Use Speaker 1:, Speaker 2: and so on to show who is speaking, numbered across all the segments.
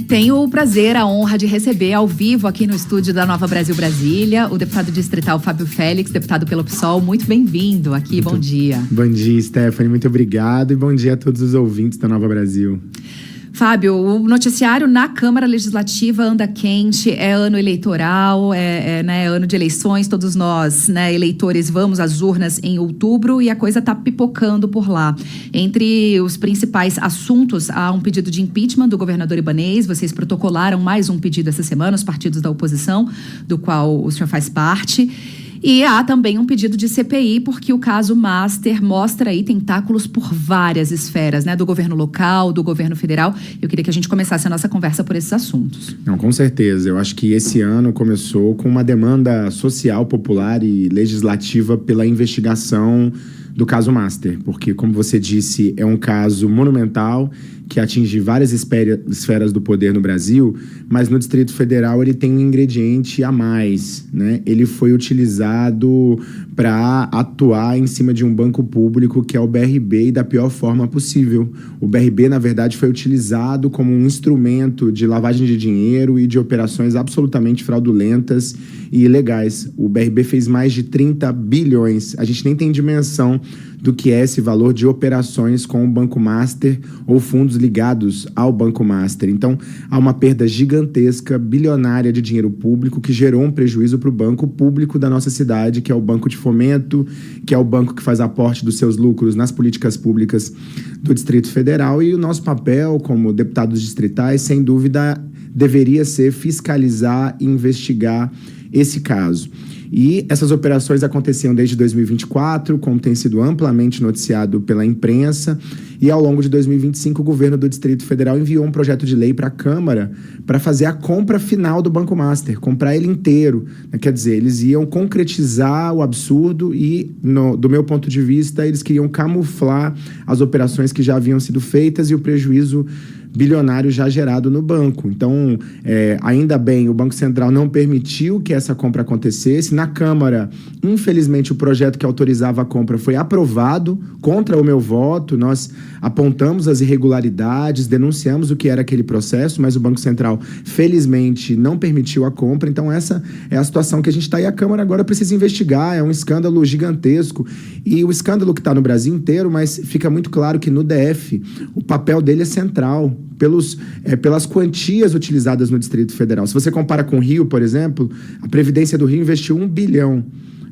Speaker 1: Tenho o prazer, a honra de receber ao vivo aqui no estúdio da Nova Brasil Brasília o deputado distrital Fábio Félix, deputado pelo PSOL. Muito bem-vindo aqui, bom dia.
Speaker 2: Bom dia, Stephanie, muito obrigado e bom dia a todos os ouvintes da Nova Brasil.
Speaker 1: Fábio, o noticiário na Câmara Legislativa anda quente, é ano eleitoral, é ano de eleições, todos nós, né, eleitores, vamos às urnas em outubro e a coisa está pipocando por lá. Entre os principais assuntos, há um pedido de impeachment do governador Ibanez, vocês protocolaram mais um pedido essa semana, os partidos da oposição, do qual o senhor faz parte. E há também um pedido de CPI, porque o caso Master mostra aí tentáculos por várias esferas, né? Do governo local, do governo federal. Eu queria que a gente começasse a nossa conversa por esses assuntos.
Speaker 2: Não, com certeza. Eu acho que esse ano começou com uma demanda social, popular e legislativa pela investigação do caso Master, porque, como você disse, é um caso monumental que atinge várias esferas do poder no Brasil, mas no Distrito Federal ele tem um ingrediente a mais, né? Ele foi utilizado para atuar em cima de um banco público que é o BRB e da pior forma possível. O BRB, na verdade, foi utilizado como um instrumento de lavagem de dinheiro e de operações absolutamente fraudulentas e ilegais. O BRB fez mais de 30 bilhões. A gente nem tem dimensão do que é esse valor de operações com o Banco Master ou fundos ligados ao Banco Master. Então, há uma perda gigantesca, bilionária de dinheiro público que gerou um prejuízo para o banco público da nossa cidade, que é o Banco de Fomento, que é o banco que faz aporte dos seus lucros nas políticas públicas do Distrito Federal. E o nosso papel como deputados distritais, sem dúvida, deveria ser fiscalizar e investigar esse caso. E essas operações aconteciam desde 2024, como tem sido amplamente noticiado pela imprensa, e ao longo de 2025 o governo do Distrito Federal enviou um projeto de lei para a Câmara para fazer a compra final do Banco Master, comprar ele inteiro. Quer dizer, eles iam concretizar o absurdo e, do meu ponto de vista, eles queriam camuflar as operações que já haviam sido feitas e o prejuízo bilionário já gerado no banco. Então, ainda bem, o Banco Central não permitiu que essa compra acontecesse. Na Câmara, infelizmente, o projeto que autorizava a compra foi aprovado contra o meu voto. Nós apontamos as irregularidades, denunciamos o que era aquele processo, mas o Banco Central, felizmente, não permitiu a compra. Então, essa é a situação que a gente está. E a Câmara agora precisa investigar. É um escândalo gigantesco. E o escândalo que está no Brasil inteiro, mas fica muito claro que no DF o papel dele é central, pelas quantias utilizadas no Distrito Federal. Se você compara com o Rio, por exemplo, a Previdência do Rio investiu 1 bilhão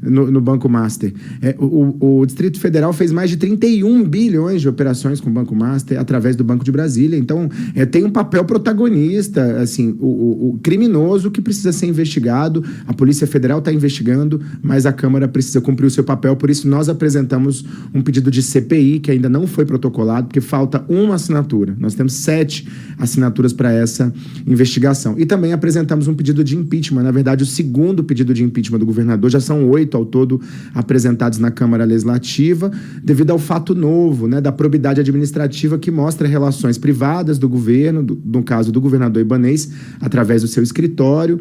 Speaker 2: no Banco Master. O Distrito Federal fez mais de 31 bilhões de operações com o Banco Master através do Banco de Brasília. Então, tem um papel protagonista, assim, o criminoso que precisa ser investigado. A Polícia Federal está investigando, mas a Câmara precisa cumprir o seu papel. Por isso, nós apresentamos um pedido de CPI, que ainda não foi protocolado, porque falta uma assinatura. Nós temos 7 assinaturas para essa investigação. E também apresentamos um pedido de impeachment. Na verdade, o segundo pedido de impeachment do governador, já são 8 ao todo apresentados na Câmara Legislativa, devido ao fato novo, né, da probidade administrativa que mostra relações privadas do governo, no caso do governador Ibanez, através do seu escritório,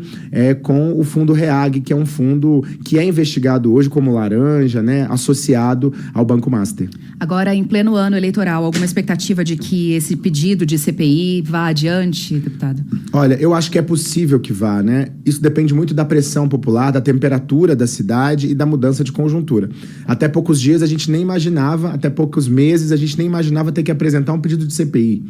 Speaker 2: com o fundo REAG, que é um fundo que é investigado hoje como laranja, né, associado ao Banco Master.
Speaker 1: Agora, em pleno ano eleitoral, alguma expectativa de que esse pedido de CPI vá adiante, deputado?
Speaker 2: Olha, eu acho que é possível que vá, né? Isso depende muito da pressão popular, da temperatura da cidade e da mudança de conjuntura. Até poucos dias a gente nem imaginava, até poucos meses a gente nem imaginava ter que apresentar um pedido de CPI.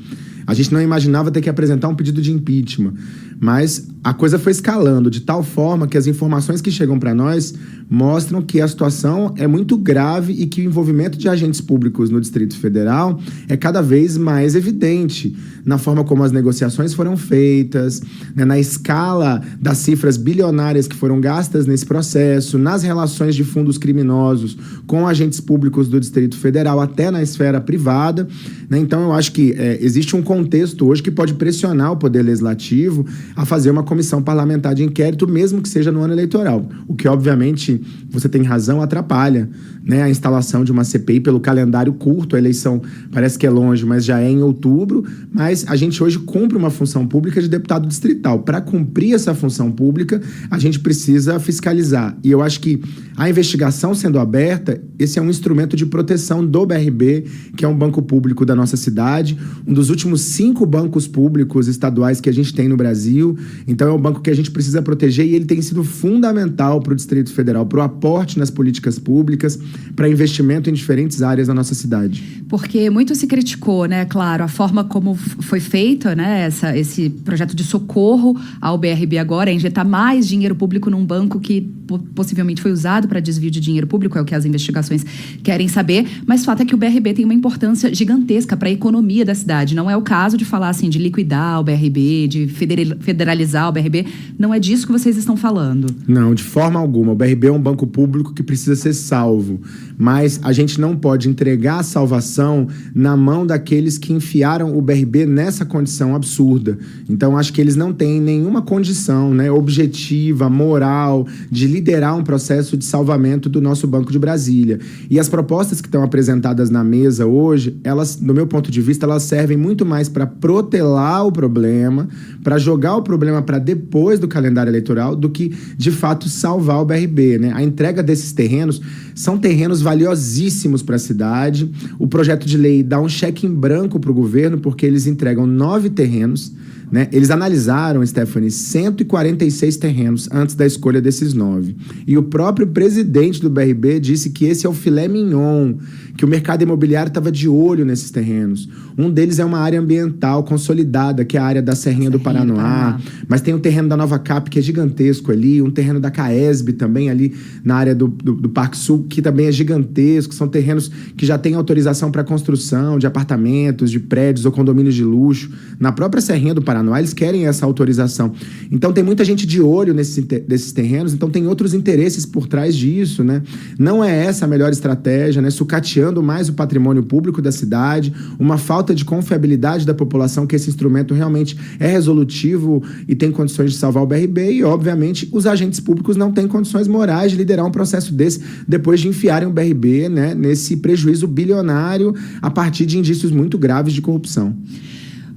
Speaker 2: A gente não imaginava ter que apresentar um pedido de impeachment. Mas a coisa foi escalando de tal forma que as informações que chegam para nós mostram que a situação é muito grave e que o envolvimento de agentes públicos no Distrito Federal é cada vez mais evidente na forma como as negociações foram feitas, né, na escala das cifras bilionárias que foram gastas nesse processo, nas relações de fundos criminosos com agentes públicos do Distrito Federal, até na esfera privada, né? Então, eu acho que existe um contexto hoje que pode pressionar o Poder Legislativo a fazer uma comissão parlamentar de inquérito, mesmo que seja no ano eleitoral. O que, obviamente, você tem razão, atrapalha, né, a instalação de uma CPI pelo calendário curto. A eleição parece que é longe, mas já é em outubro. Mas a gente hoje cumpre uma função pública de deputado distrital. Para cumprir essa função pública, a gente precisa fiscalizar. E eu acho que a investigação sendo aberta, esse é um instrumento de proteção do BRB, que é um banco público da nossa cidade, um dos últimos 5 bancos públicos estaduais que a gente tem no Brasil. Então é um banco que a gente precisa proteger e ele tem sido fundamental para o Distrito Federal, para o aporte nas políticas públicas, para investimento em diferentes áreas da nossa cidade.
Speaker 1: Porque muito se criticou, né, claro, a forma como foi feito, né, esse projeto de socorro ao BRB agora, injetar mais dinheiro público num banco que possivelmente foi usado para desvio de dinheiro público, é o que as investigações querem saber, mas o fato é que o BRB tem uma importância gigantesca para a economia da cidade. Não é o caso de falar assim, de liquidar o BRB, de federalizar o BRB, não é disso que vocês estão falando.
Speaker 2: Não, de forma alguma. O BRB é um banco público que precisa ser salvo, mas a gente não pode entregar a salvação na mão daqueles que enfiaram o BRB nessa condição absurda. Então, acho que eles não têm nenhuma condição, né, objetiva, moral, de liderar um processo de salvamento do nosso Banco de Brasília. E as propostas que estão apresentadas na mesa hoje, elas, do meu ponto de vista, elas servem muito mais para protelar o problema, para jogar o problema para depois do calendário eleitoral, do que, de fato, salvar o BRB, né? A entrega desses terrenos são terrenos valiosíssimos para a cidade. O projeto de lei dá um cheque em branco para o governo, porque eles entregam 9 terrenos, né? Eles analisaram, Stephanie, 146 terrenos antes da escolha desses 9. E o próprio presidente do BRB disse que esse é o filé mignon, que o mercado imobiliário estava de olho nesses terrenos. Um deles é uma área ambiental consolidada, que é a área da Serrinha do Paranoá. Mas tem um terreno da Nova Cap, que é gigantesco ali, um terreno da Caesb também ali na área do Parque Sul, que também é gigantesco. São terrenos que já têm autorização para construção de apartamentos, de prédios ou condomínios de luxo. Na própria Serrinha do Paranoá, eles querem essa autorização. Então tem muita gente de olho nesses terrenos, então tem outros interesses por trás disso, né? Não é essa a melhor estratégia, né? Sucateando mais o patrimônio público da cidade, uma falta de confiabilidade da população que esse instrumento realmente é resolutivo e tem condições de salvar o BRB, e obviamente os agentes públicos não têm condições morais de liderar um processo desse depois de enfiarem o BRB, né, nesse prejuízo bilionário a partir de indícios muito graves de corrupção.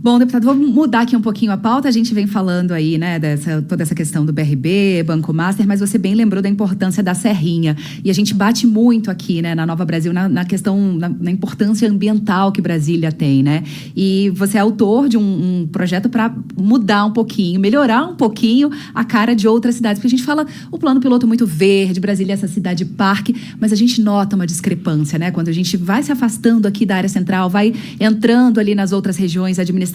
Speaker 1: Bom, deputado, vamos mudar aqui um pouquinho a pauta. A gente vem falando aí, né, toda essa questão do BRB, Banco Master, mas você bem lembrou da importância da Serrinha. E a gente bate muito aqui, né, na Nova Brasil, na questão, na importância ambiental que Brasília tem, né? E você é autor de um projeto para mudar um pouquinho, melhorar um pouquinho a cara de outras cidades. Porque a gente fala o plano piloto muito verde, Brasília é essa cidade parque, mas a gente nota uma discrepância, né? Quando a gente vai se afastando aqui da área central, vai entrando ali nas outras regiões administrativas,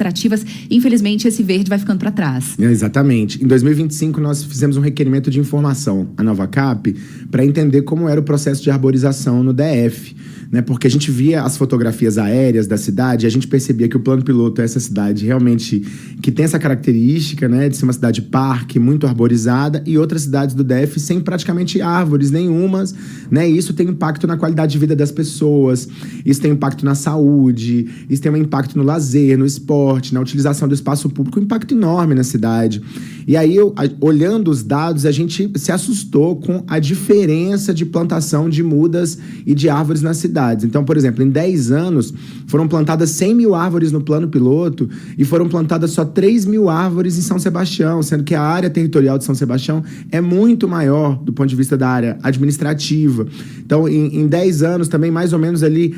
Speaker 1: infelizmente esse verde vai ficando para trás.
Speaker 2: Exatamente. Em 2025 nós fizemos um requerimento de informação à Nova Cap para entender como era o processo de arborização no DF, né? Porque a gente via as fotografias aéreas da cidade e a gente percebia que o plano piloto é essa cidade realmente que tem essa característica, né, de ser uma cidade parque, muito arborizada, e outras cidades do DF sem praticamente árvores nenhumas, né? E isso tem impacto na qualidade de vida das pessoas, isso tem impacto na saúde, isso tem um impacto no lazer, no esporte, na utilização do espaço público, um impacto enorme na cidade. E aí, olhando os dados, a gente se assustou com a diferença de plantação de mudas e de árvores nas cidades. Então, por exemplo, em 10 anos, foram plantadas 100 mil árvores no plano piloto e foram plantadas só 3 mil árvores em São Sebastião, sendo que a área territorial de São Sebastião é muito maior do ponto de vista da área administrativa. Então, em 10 anos, também mais ou menos ali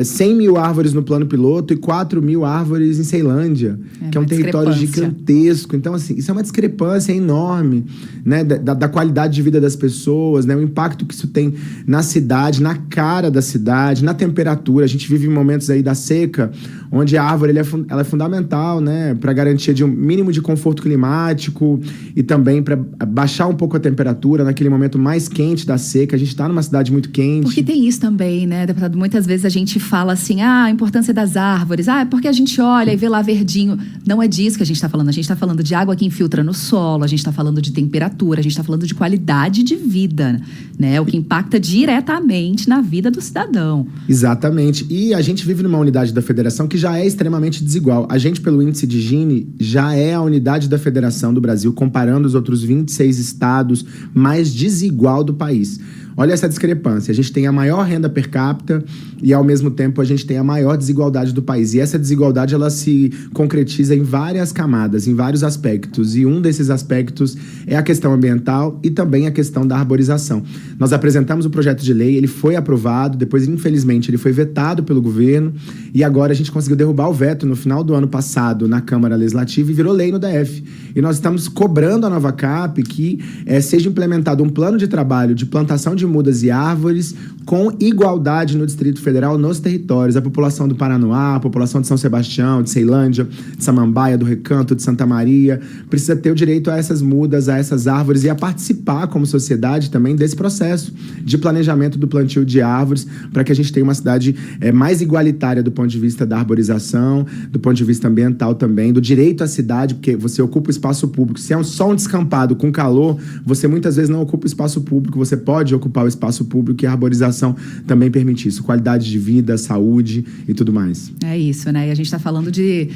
Speaker 2: 100 mil árvores no plano piloto e 4 mil árvores em Ceilândia, que é um território gigantesco. Então, assim, isso é uma discrepância enorme, né, da qualidade de vida das pessoas, né, o impacto que isso tem na cidade, na cara da cidade, na temperatura. A gente vive em momentos aí da seca, onde a árvore ela é fundamental, né, para garantia de um mínimo de conforto climático e também para baixar um pouco a temperatura naquele momento mais quente da seca. A gente está numa cidade muito quente.
Speaker 1: Porque tem isso também, né, deputado? Muitas vezes a gente fala assim, a importância das árvores. É porque a gente olha aí vê lá verdinho. Não é disso que a gente está falando. A gente está falando de água que infiltra no solo, a gente está falando de temperatura, a gente está falando de qualidade de vida, né? O que impacta diretamente na vida do cidadão.
Speaker 2: Exatamente. E a gente vive numa unidade da federação que já é extremamente desigual. A gente, pelo índice de Gini, já é a unidade da federação do Brasil, comparando os outros 26 estados, mais desigual do país. Olha essa discrepância. A gente tem a maior renda per capita e, ao mesmo tempo, a gente tem a maior desigualdade do país. E essa desigualdade, ela se concretiza em várias camadas, em vários aspectos. E um desses aspectos é a questão ambiental e também a questão da arborização. Nós apresentamos o projeto de lei, ele foi aprovado, depois, infelizmente, ele foi vetado pelo governo e agora a gente conseguiu derrubar o veto no final do ano passado na Câmara Legislativa e virou lei no DF. E nós estamos cobrando a nova CAP que seja implementado um plano de trabalho de plantação de mudas e árvores com igualdade no Distrito Federal, nos territórios. A população do Paranoá, a população de São Sebastião, de Ceilândia, de Samambaia, do Recanto, de Santa Maria, precisa ter o direito a essas mudas, a essas árvores e a participar como sociedade também desse processo de planejamento do plantio de árvores para que a gente tenha uma cidade mais igualitária do ponto de vista da arborização, do ponto de vista ambiental também, do direito à cidade, porque você ocupa o espaço público. Se é só um descampado com calor, você muitas vezes não ocupa o espaço público, você pode ocupar o espaço público e a arborização também permite isso. Qualidade de vida, saúde e tudo mais. É
Speaker 1: isso, né? E a gente está falando de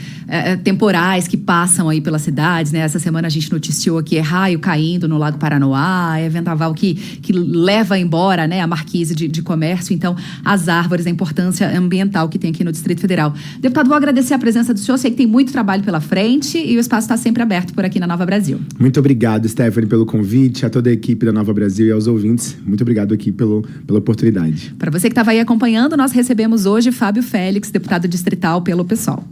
Speaker 1: temporais que passam aí pelas cidades, né? Essa semana a gente noticiou aqui raio caindo no Lago Paranoá, vendaval que leva embora, né, a marquise de comércio. Então, as árvores, a importância ambiental que tem aqui no Distrito Federal. Deputado, vou agradecer a presença do senhor. Sei que tem muito trabalho pela frente e o espaço está sempre aberto por aqui na Nova Brasil.
Speaker 2: Muito obrigado, Stephanie, pelo convite, a toda a equipe da Nova Brasil e aos ouvintes. Muito obrigado aqui pela oportunidade.
Speaker 1: Para você que estava aí acompanhando, nós recebemos hoje Fábio Félix, deputado distrital pelo PSOL.